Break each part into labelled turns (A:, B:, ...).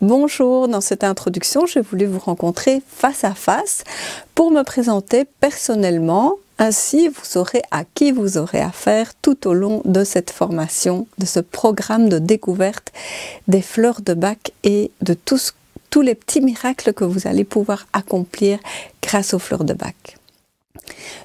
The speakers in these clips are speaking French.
A: Bonjour, dans cette introduction, j'ai voulu vous rencontrer face à face pour me présenter personnellement. Ainsi, vous saurez à qui vous aurez affaire tout au long de cette formation, de ce programme de découverte des fleurs de Bach et de tous les petits miracles que vous allez pouvoir accomplir grâce aux fleurs de Bach.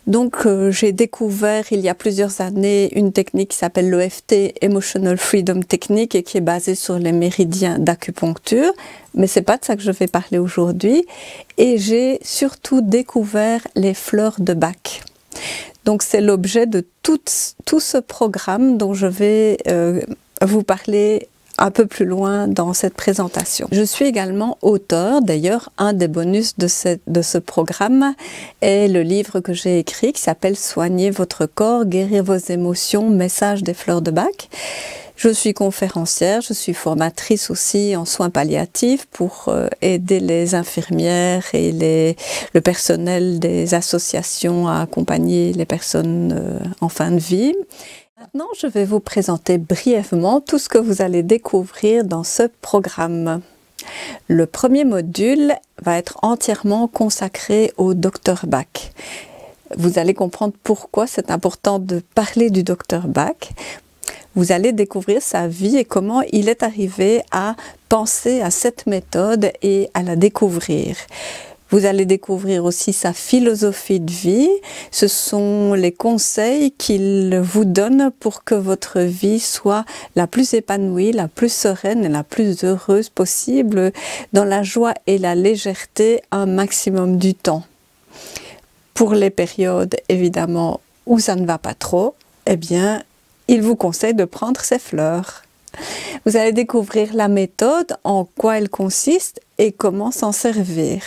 A: Donc j'ai découvert il y a plusieurs années une technique qui s'appelle l'EFT, Emotional Freedom Technique, et qui est basée sur les méridiens d'acupuncture, mais c'est pas de ça que je vais parler aujourd'hui. Et j'ai surtout découvert les fleurs de Bach. Donc c'est l'objet de tout ce programme dont je vais vous parler un peu plus loin dans cette présentation. Je suis également auteur, d'ailleurs un des bonus de ce programme est le livre que j'ai écrit qui s'appelle « Soignez votre corps, guérir vos émotions, message des fleurs de Bach ». Je suis conférencière, je suis formatrice aussi en soins palliatifs pour aider les infirmières et le personnel des associations à accompagner les personnes en fin de vie. Maintenant, je vais vous présenter brièvement tout ce que vous allez découvrir dans ce programme. Le premier module va être entièrement consacré au Dr Bach. Vous allez comprendre pourquoi c'est important de parler du Dr Bach. Vous allez découvrir sa vie et comment il est arrivé à penser à cette méthode et à la découvrir. Vous allez découvrir aussi sa philosophie de vie. Ce sont les conseils qu'il vous donne pour que votre vie soit la plus épanouie, la plus sereine et la plus heureuse possible, dans la joie et la légèreté un maximum du temps. Pour les périodes, évidemment, où ça ne va pas trop, eh bien, il vous conseille de prendre ces fleurs. Vous allez découvrir la méthode, en quoi elle consiste et comment s'en servir.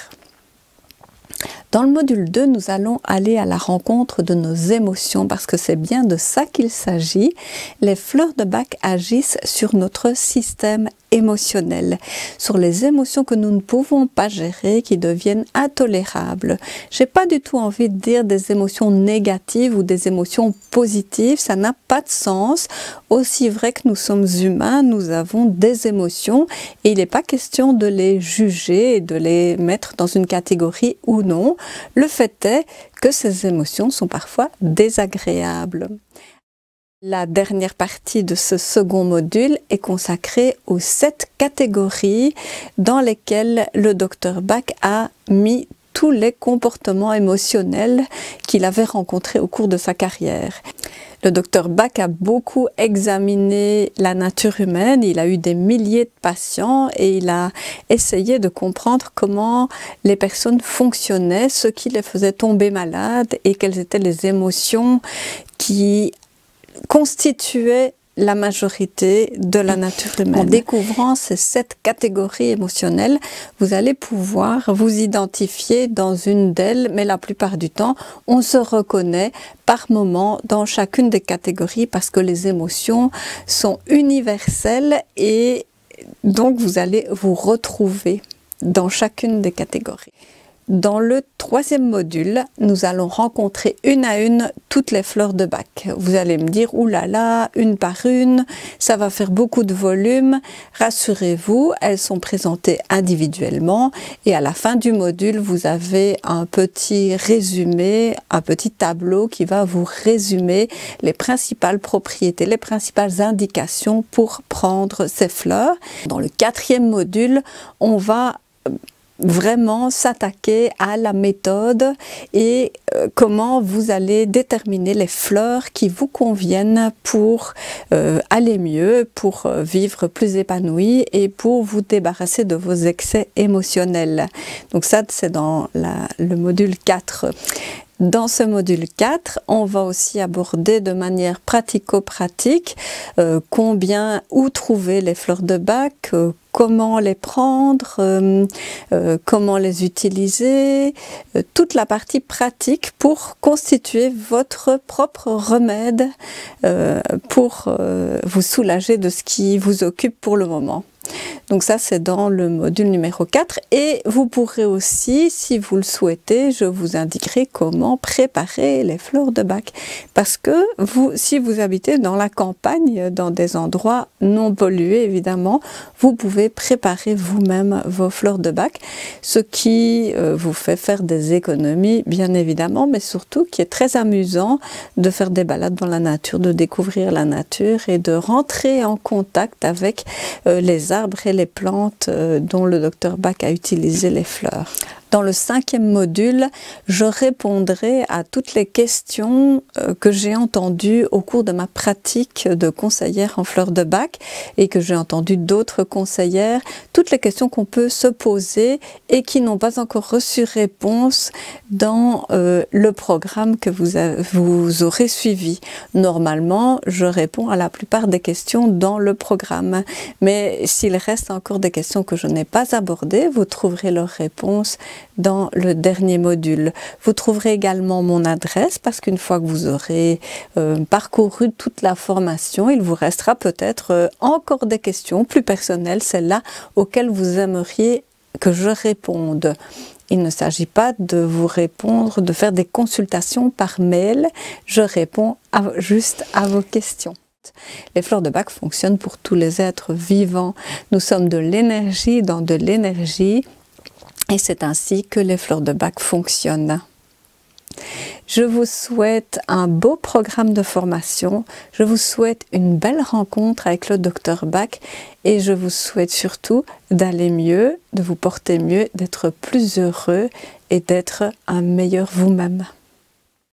A: Dans le module 2, nous allons aller à la rencontre de nos émotions parce que c'est bien de ça qu'il s'agit. Les fleurs de Bach agissent sur notre système émotionnel, sur les émotions que nous ne pouvons pas gérer, qui deviennent intolérables. J'ai pas du tout envie de dire des émotions négatives ou des émotions positives, ça n'a pas de sens. Aussi vrai que nous sommes humains, nous avons des émotions et il n'est pas question de les juger et de les mettre dans une catégorie ou non. Le fait est que ces émotions sont parfois désagréables. La dernière partie de ce second module est consacrée aux 7 catégories dans lesquelles le Dr Bach a mis tous les comportements émotionnels qu'il avait rencontrés au cours de sa carrière. Le Dr Bach a beaucoup examiné la nature humaine, il a eu des milliers de patients et il a essayé de comprendre comment les personnes fonctionnaient, ce qui les faisait tomber malades et quelles étaient les émotions qui constituaient la majorité de la nature humaine. En découvrant ces 7 catégories émotionnelles, vous allez pouvoir vous identifier dans une d'elles, mais la plupart du temps, on se reconnaît par moment dans chacune des catégories parce que les émotions sont universelles et donc vous allez vous retrouver dans chacune des catégories. Dans le troisième module, nous allons rencontrer une à une toutes les fleurs de Bach. Vous allez me dire, oulala, une par une, ça va faire beaucoup de volume. Rassurez-vous, elles sont présentées individuellement et à la fin du module, vous avez un petit résumé, un petit tableau qui va vous résumer les principales propriétés, les principales indications pour prendre ces fleurs. Dans le quatrième module, on va vraiment s'attaquer à la méthode et comment vous allez déterminer les fleurs qui vous conviennent pour aller mieux, pour vivre plus épanoui et pour vous débarrasser de vos excès émotionnels. Donc ça, c'est dans le module 4. Dans ce module 4, on va aussi aborder de manière pratico-pratique où trouver les fleurs de Bach, comment les prendre, comment les utiliser, toute la partie pratique pour constituer votre propre remède pour vous soulager de ce qui vous occupe pour le moment. Donc ça, c'est dans le module numéro 4. Et vous pourrez aussi, si vous le souhaitez, je vous indiquerai comment préparer les fleurs de bac. Parce que si vous habitez dans la campagne, dans des endroits non pollués, évidemment, vous pouvez préparer vous-même vos fleurs de bac. Ce qui vous fait faire des économies, bien évidemment, mais surtout qui est très amusant de faire des balades dans la nature, de découvrir la nature et de rentrer en contact avec les arbres et les plantes dont le docteur Bach a utilisé les fleurs. Dans le 5e module, je répondrai à toutes les questions que j'ai entendues au cours de ma pratique de conseillère en fleurs de bac et que j'ai entendu d'autres conseillères, toutes les questions qu'on peut se poser et qui n'ont pas encore reçu réponse dans le programme que vous aurez suivi. Normalement, je réponds à la plupart des questions dans le programme, mais s'il reste encore des questions que je n'ai pas abordées, vous trouverez leurs réponses dans le dernier module. Vous trouverez également mon adresse parce qu'une fois que vous aurez parcouru toute la formation, il vous restera peut-être encore des questions plus personnelles, celles-là auxquelles vous aimeriez que je réponde. Il ne s'agit pas de vous répondre, de faire des consultations par mail, je réponds juste à vos questions. Les fleurs de bac fonctionnent pour tous les êtres vivants. Nous sommes de l'énergie dans de l'énergie. Et c'est ainsi que les fleurs de bac fonctionnent. Je vous souhaite un beau programme de formation, je vous souhaite une belle rencontre avec le docteur Bach et je vous souhaite surtout d'aller mieux, de vous porter mieux, d'être plus heureux et d'être un meilleur vous-même.